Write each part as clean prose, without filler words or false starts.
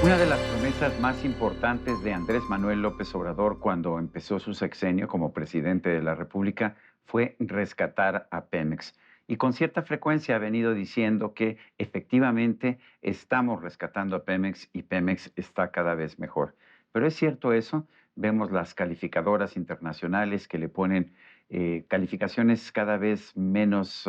Una de las promesas más importantes de Andrés Manuel López Obrador cuando empezó su sexenio como presidente de la República fue rescatar a Pemex. Y con cierta frecuencia ha venido diciendo que efectivamente estamos rescatando a Pemex y Pemex está cada vez mejor. Pero ¿es cierto eso? Vemos las calificadoras internacionales que le ponen calificaciones cada vez menos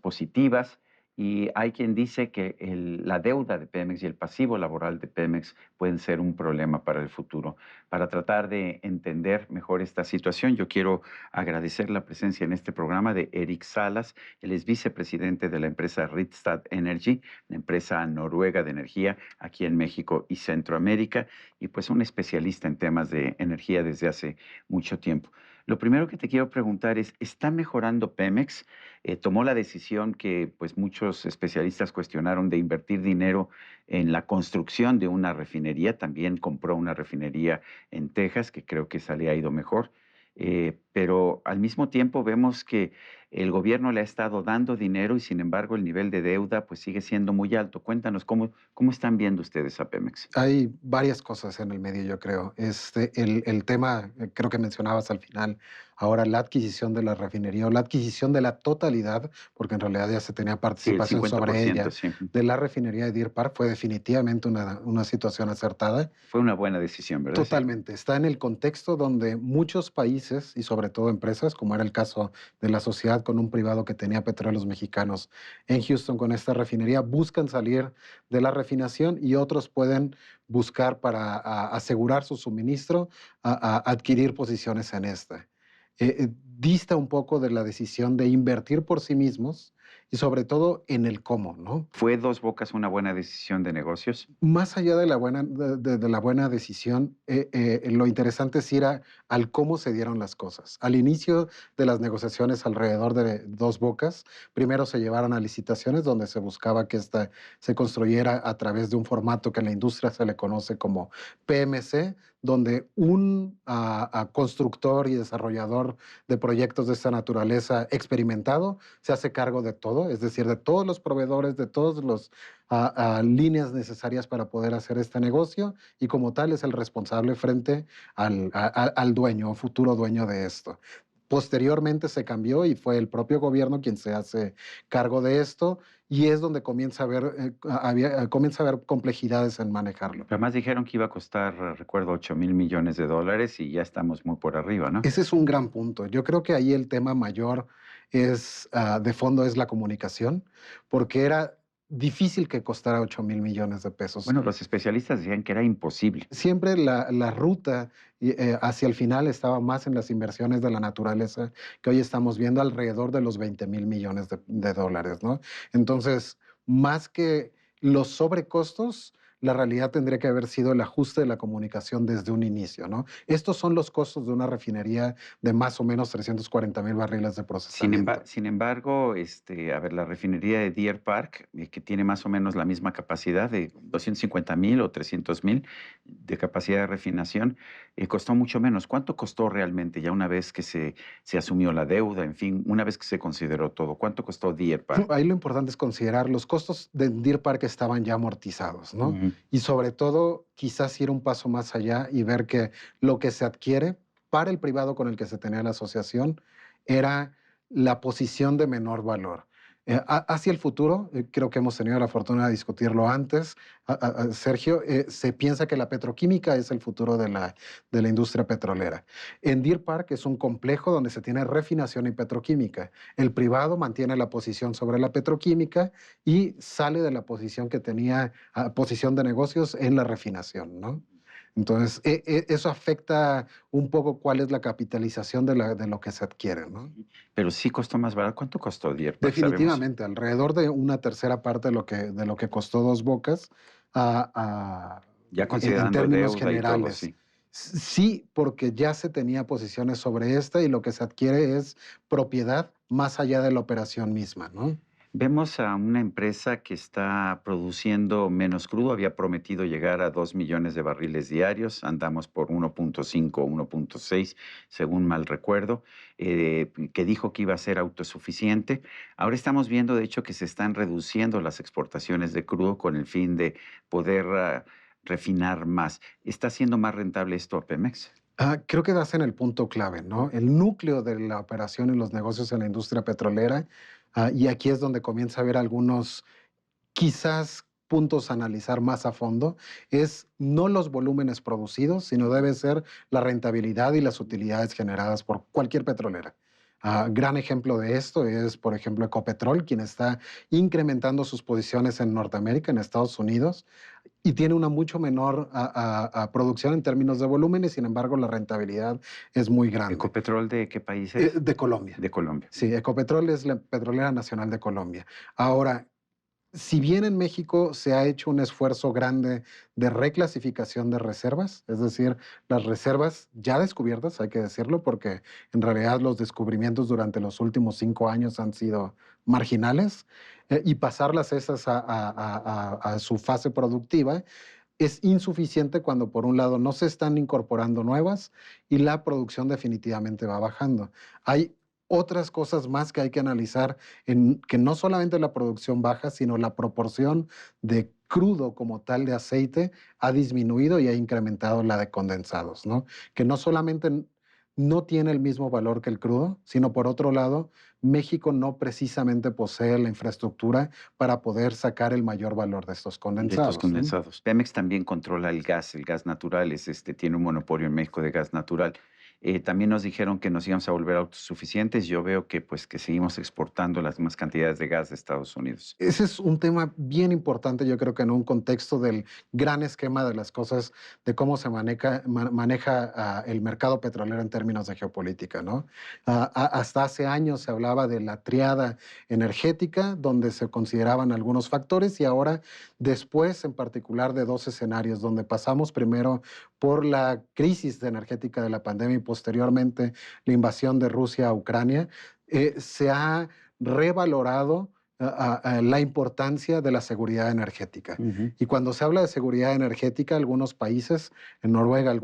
positivas. Y hay quien dice que la deuda de Pemex y el pasivo laboral de Pemex pueden ser un problema para el futuro. Para tratar de entender mejor esta situación, yo quiero agradecer la presencia en este programa de Eric Salas. Él es vicepresidente de la empresa Rystad Energy, la empresa noruega de energía aquí en México y Centroamérica, y pues un especialista en temas de energía desde hace mucho tiempo. Lo primero que te quiero preguntar es, ¿está mejorando Pemex? Tomó la decisión que pues muchos especialistas cuestionaron de invertir dinero en la construcción de una refinería. También compró una refinería en Texas, que creo que esa le ha ido mejor. Pero al mismo tiempo vemos que el gobierno le ha estado dando dinero y sin embargo el nivel de deuda pues sigue siendo muy alto. Cuéntanos, ¿cómo están viendo ustedes a Pemex? Hay varias cosas en el medio, yo creo. El tema, creo que mencionabas al final, ahora la adquisición de la refinería o la adquisición de la totalidad, porque en realidad ya se tenía Sí, el participación sobre 50%, ella, sí. de la refinería de Deer Park fue definitivamente una situación acertada. Fue una buena decisión, ¿verdad? Sí. Totalmente. Está en el contexto donde muchos países y sobre todo empresas, como era el caso de la sociedad con un privado que tenía petróleos mexicanos en Houston con esta refinería, buscan salir de la refinación y otros pueden buscar para asegurar su suministro, adquirir posiciones en esta. Dista un poco de la decisión de invertir por sí mismos y sobre todo en el cómo, ¿no? ¿Fue Dos Bocas una buena decisión de negocios? Más allá de la buena, de la buena decisión, lo interesante es ir al cómo se dieron las cosas. Al inicio de las negociaciones alrededor de Dos Bocas, primero se llevaron a licitaciones donde se buscaba que esta se construyera a través de un formato que en la industria se le conoce como PMC, donde un constructor y desarrollador de proyectos de esta naturaleza experimentado se hace cargo de todo, es decir, de todos los proveedores, de todos los a líneas necesarias para poder hacer este negocio y como tal es el responsable frente al dueño o futuro dueño de esto. Posteriormente se cambió y fue el propio gobierno quien se hace cargo de esto y es donde comienza a haber, comienza a haber complejidades en manejarlo. Además dijeron que iba a costar, recuerdo, 8,000 millones de dólares y ya estamos muy por arriba, ¿no? Ese es un gran punto. Yo creo que ahí el tema mayor es, de fondo es la comunicación, porque era difícil que costara 8,000 millones de pesos. Bueno, los especialistas decían que era imposible. Siempre la ruta hacia el final estaba más en las inversiones de la naturaleza, que hoy estamos viendo alrededor de los 20,000 millones de dólares, ¿no? Entonces, más que los sobrecostos, la realidad tendría que haber sido el ajuste de la comunicación desde un inicio, ¿no? Estos son los costos de una refinería de más o menos 340,000 barriles de procesamiento. Sin embargo, a ver, la refinería de Deer Park, que tiene más o menos la misma capacidad de 250,000 o 300,000 de capacidad de refinación, costó mucho menos. ¿Cuánto costó realmente ya una vez que se asumió la deuda, en fin, una vez que se consideró todo? ¿Cuánto costó Deer Park? Ahí lo importante es considerar los costos de Deer Park estaban ya amortizados, ¿no? Ujú. Y sobre todo, quizás ir un paso más allá y ver que lo que se adquiere para el privado con el que se tenía la asociación era la posición de menor valor. Hacia el futuro, creo que hemos tenido la fortuna de discutirlo antes, Sergio, se piensa que la petroquímica es el futuro de la industria petrolera. En Deer Park es un complejo donde se tiene refinación y petroquímica. El privado mantiene la posición sobre la petroquímica y sale de la posición que tenía, posición de negocios en la refinación, ¿no? Entonces, eso afecta un poco cuál es la capitalización de lo que se adquiere, ¿no? Pero sí costó más barato. ¿Cuánto costó Deer Park? ¿Sabemos? Definitivamente, alrededor de una tercera parte de lo que costó Dos Bocas Ya en considerando términos deuda y todo, generales. sí. Sí, porque ya se tenía posiciones sobre esta y lo que se adquiere es propiedad más allá de la operación misma, ¿no? Vemos a una empresa que está produciendo menos crudo, había prometido llegar a 2 millones de barriles diarios, andamos por 1.5 o 1.6, según mal recuerdo, que dijo que iba a ser autosuficiente. Ahora estamos viendo, de hecho, que se están reduciendo las exportaciones de crudo con el fin de poder refinar más. ¿Está siendo más rentable esto a Pemex? Creo que das en el punto clave, ¿no? El núcleo de la operación y los negocios en la industria petrolera, y aquí es donde comienza a haber algunos quizás puntos a analizar más a fondo, es no los volúmenes producidos, sino debe ser la rentabilidad y las utilidades generadas por cualquier petrolera. Gran ejemplo de esto es, por ejemplo, Ecopetrol, quien está incrementando sus posiciones en Norteamérica, en Estados Unidos, y tiene una mucho menor producción en términos de volumen, y sin embargo la rentabilidad es muy grande. ¿Ecopetrol de qué país es? De Colombia. De Colombia. Sí, Ecopetrol es la petrolera nacional de Colombia. Ahora, si bien en México se ha hecho un esfuerzo grande de reclasificación de reservas, es decir, las reservas ya descubiertas, hay que decirlo, porque en realidad los descubrimientos durante los últimos 5 años han sido marginales, y pasarlas esas a su fase productiva es insuficiente cuando por un lado no se están incorporando nuevas y la producción definitivamente va bajando. Hay otras cosas más que hay que analizar, en que no solamente la producción baja, sino la proporción de crudo como tal de aceite ha disminuido y ha incrementado la de condensados, ¿no? Que no solamente no tiene el mismo valor que el crudo, sino por otro lado, México no precisamente posee la infraestructura para poder sacar el mayor valor de estos De estos condensados, ¿no? condensados. Pemex también controla el gas natural, tiene un monopolio en México de gas natural. También nos dijeron que nos íbamos a volver autosuficientes. Yo veo que, pues, que seguimos exportando las mismas cantidades de gas de Estados Unidos. Ese es un tema bien importante, yo creo que en un contexto del gran esquema de las cosas, de cómo se maneja el mercado petrolero en términos de geopolítica, ¿no? Hasta hace años se hablaba de la triada energética, donde se consideraban algunos factores, y ahora, después, en particular, de dos escenarios, donde pasamos primero por la crisis energética de la pandemia y posteriormente la invasión de Rusia a Ucrania, se ha revalorado la importancia de la seguridad energética. Ujú. Y cuando se habla de seguridad energética, algunos países, en Noruega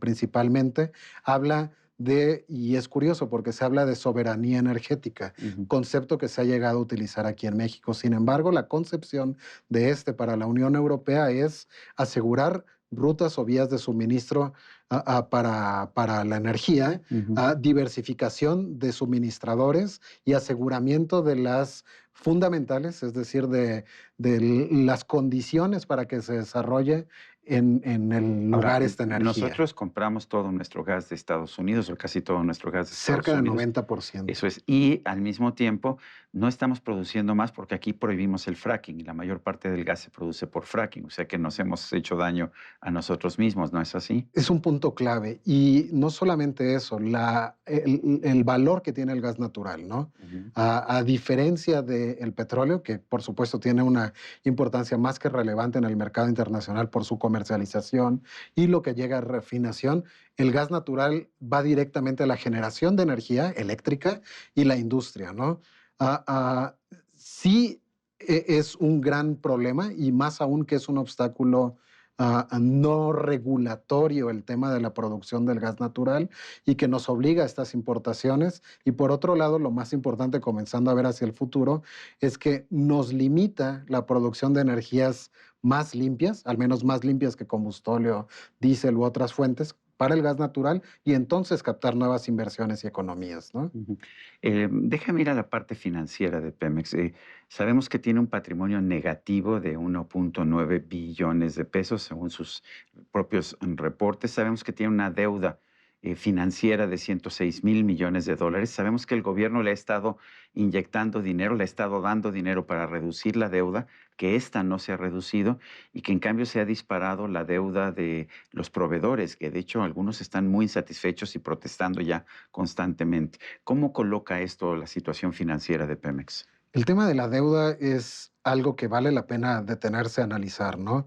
principalmente, habla de, y es curioso porque se habla de soberanía energética, Ujú. concepto que se ha llegado a utilizar aquí en México. Sin embargo, la concepción de este para la Unión Europea es asegurar rutas o vías de suministro para la energía, Ujú. diversificación de suministradores y aseguramiento de las fundamentales, es decir, de las condiciones para que se desarrolle en el Ahora, lugar esta energía. nosotros compramos todo nuestro gas de Estados Unidos, o casi todo nuestro gas de Cerca Estados del Unidos. 90%. Eso es. Y al mismo tiempo, no estamos produciendo más porque aquí prohibimos el fracking y la mayor parte del gas se produce por fracking. O sea que nos hemos hecho daño a nosotros mismos, ¿no es así? Es un punto clave. Y no solamente eso, el valor que tiene el gas natural, ¿no? Ujú. A diferencia del petróleo, que por supuesto tiene una importancia más que relevante en el mercado internacional por su comercialización y lo que llega a refinación, el gas natural va directamente a la generación de energía eléctrica y la industria, ¿no? Ah, ah, sí, es un gran problema, y más aún que es un obstáculo no regulatorio el tema de la producción del gas natural, y que nos obliga a estas importaciones. Y por otro lado, lo más importante, comenzando a ver hacia el futuro, es que nos limita la producción de energías más limpias, al menos más limpias que combustóleo, diésel u otras fuentes, para el gas natural, y entonces captar nuevas inversiones y economías, ¿no? Ujú. Déjame ir a la parte financiera de Pemex. Sabemos que tiene un patrimonio negativo de 1.9 billones de pesos, según sus propios reportes. Sabemos que tiene una deuda financiera de 106.000 millones de dólares. Sabemos que el gobierno le ha estado inyectando dinero, le ha estado dando dinero para reducir la deuda, que ésta no se ha reducido y que en cambio se ha disparado la deuda de los proveedores, que de hecho algunos están muy insatisfechos y protestando ya constantemente. ¿Cómo coloca esto la situación financiera de Pemex? El tema de la deuda es algo que vale la pena detenerse a analizar, ¿no?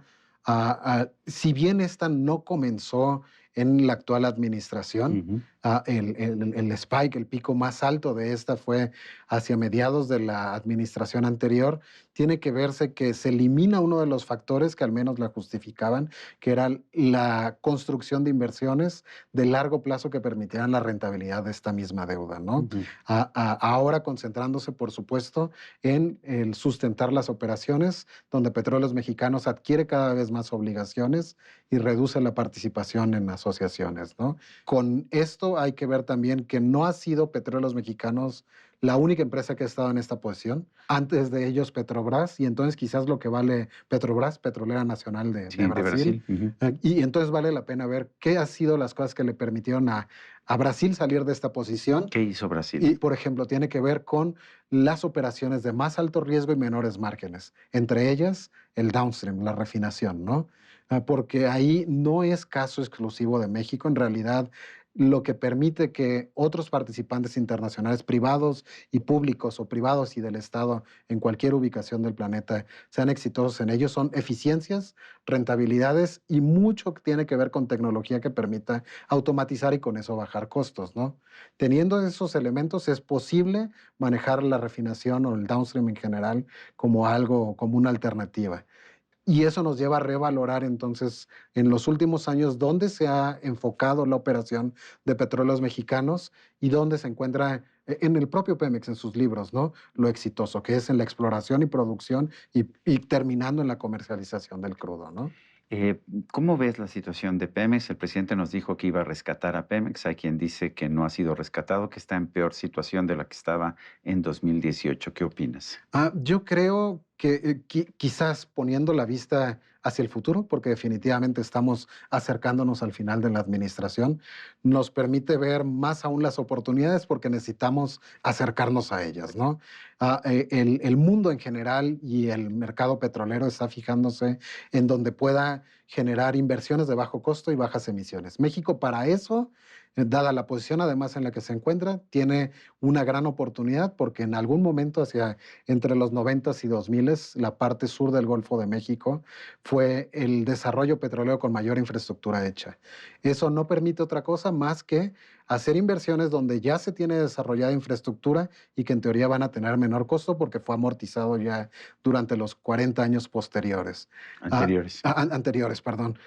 Si bien esta no comenzó en la actual administración, Ujú. el spike, el pico más alto de esta fue hacia mediados de la administración anterior, tiene que verse que se elimina uno de los factores que al menos la justificaban, que era la construcción de inversiones de largo plazo que permitieran la rentabilidad de esta misma deuda, ¿no? Ujú. Ahora concentrándose, por supuesto, en el sustentar las operaciones, donde Petróleos Mexicanos adquiere cada vez más obligaciones y reduce la participación en asociaciones, ¿no? Con esto hay que ver también que no ha sido Petróleos Mexicanos la única empresa que ha estado en esta posición. Antes de ellos Petrobras, y entonces quizás lo que vale Petrobras, Petrolera Nacional de Sí, de Brasil, Brasil. Ujú. y entonces vale la pena ver qué han sido las cosas que le permitieron a Brasil salir de esta posición. ¿Qué hizo Brasil? Y, por ejemplo, tiene que ver con las operaciones de más alto riesgo y menores márgenes, entre ellas el downstream, la refinación, ¿no? Porque ahí no es caso exclusivo de México, en realidad lo que permite que otros participantes internacionales, privados y públicos, o privados y del Estado, en cualquier ubicación del planeta, sean exitosos en ello, son eficiencias, rentabilidades y mucho que tiene que ver con tecnología que permita automatizar y con eso bajar costos, ¿no? Teniendo esos elementos es posible manejar la refinación o el downstream en general como algo, como una alternativa. Y eso nos lleva a revalorar entonces en los últimos años dónde se ha enfocado la operación de Petróleos Mexicanos y dónde se encuentra en el propio Pemex, en sus libros, ¿no? Lo exitoso que es en la exploración y producción y terminando en la comercialización del crudo, ¿no? Eh, ¿Cómo ves la situación de Pemex? El presidente nos dijo que iba a rescatar a Pemex. Hay quien dice que no ha sido rescatado, que está en peor situación de la que estaba en 2018. ¿Qué opinas? Yo creo que quizás poniendo la vista hacia el futuro, porque definitivamente estamos acercándonos al final de la administración, nos permite ver más aún las oportunidades porque necesitamos acercarnos a ellas, ¿no? El mundo en general y el mercado petrolero está fijándose en donde pueda generar inversiones de bajo costo y bajas emisiones. México para eso, dada la posición además en la que se encuentra, tiene una gran oportunidad porque en algún momento hacia entre los 90s y 2000s, la parte sur del Golfo de México fue el desarrollo petrolero con mayor infraestructura hecha. Eso no permite otra cosa más que hacer inversiones donde ya se tiene desarrollada infraestructura y que en teoría van a tener menor costo porque fue amortizado ya durante los 40 años posteriores. Anteriores. Anteriores, perdón.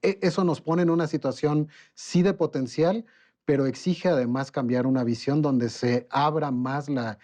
Eso nos pone en una situación sí de potencial, pero exige además cambiar una visión donde se abra más la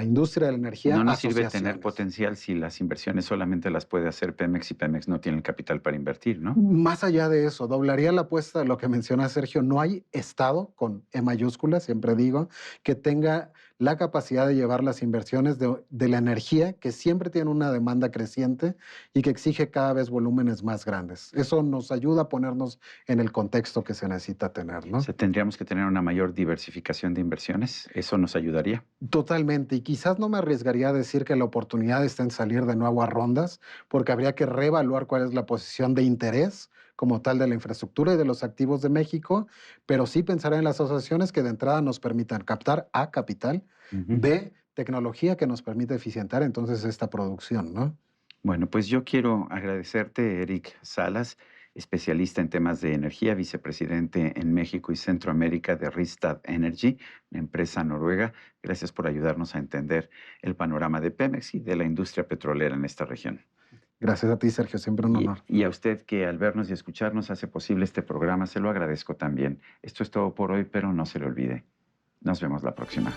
industria de la energía No a nos sirve tener asociaciones. potencial si las inversiones solamente las puede hacer Pemex y Pemex no tiene el capital para invertir, ¿no? Más allá de eso, doblaría la apuesta de lo que menciona Sergio. No hay Estado, con E mayúscula, siempre digo, que tenga la capacidad de llevar las inversiones de la energía, que siempre tiene una demanda creciente y que exige cada vez volúmenes más grandes. Eso nos ayuda a ponernos en el contexto que se necesita tener, O ¿no? sea, tendríamos que tener una mayor diversificación de inversiones. Eso nos ayudaría. Totalmente, y quizás no me arriesgaría a decir que la oportunidad está en salir de nuevo a rondas, porque habría que reevaluar cuál es la posición de interés como tal de la infraestructura y de los activos de México, pero sí pensar en las asociaciones que de entrada nos permitan captar A, capital, Ujú. B, tecnología que nos permite eficientar entonces esta producción, ¿no? Bueno, pues yo quiero agradecerte, Eric Salas, especialista en temas de energía, vicepresidente en México y Centroamérica de Rystad Energy, una empresa noruega. Gracias por ayudarnos a entender el panorama de Pemex y de la industria petrolera en esta región. Gracias a ti, Sergio, siempre un honor. Y a usted que al vernos y escucharnos hace posible este programa, se lo agradezco también. Esto es todo por hoy, pero no se lo olvide. Nos vemos la próxima.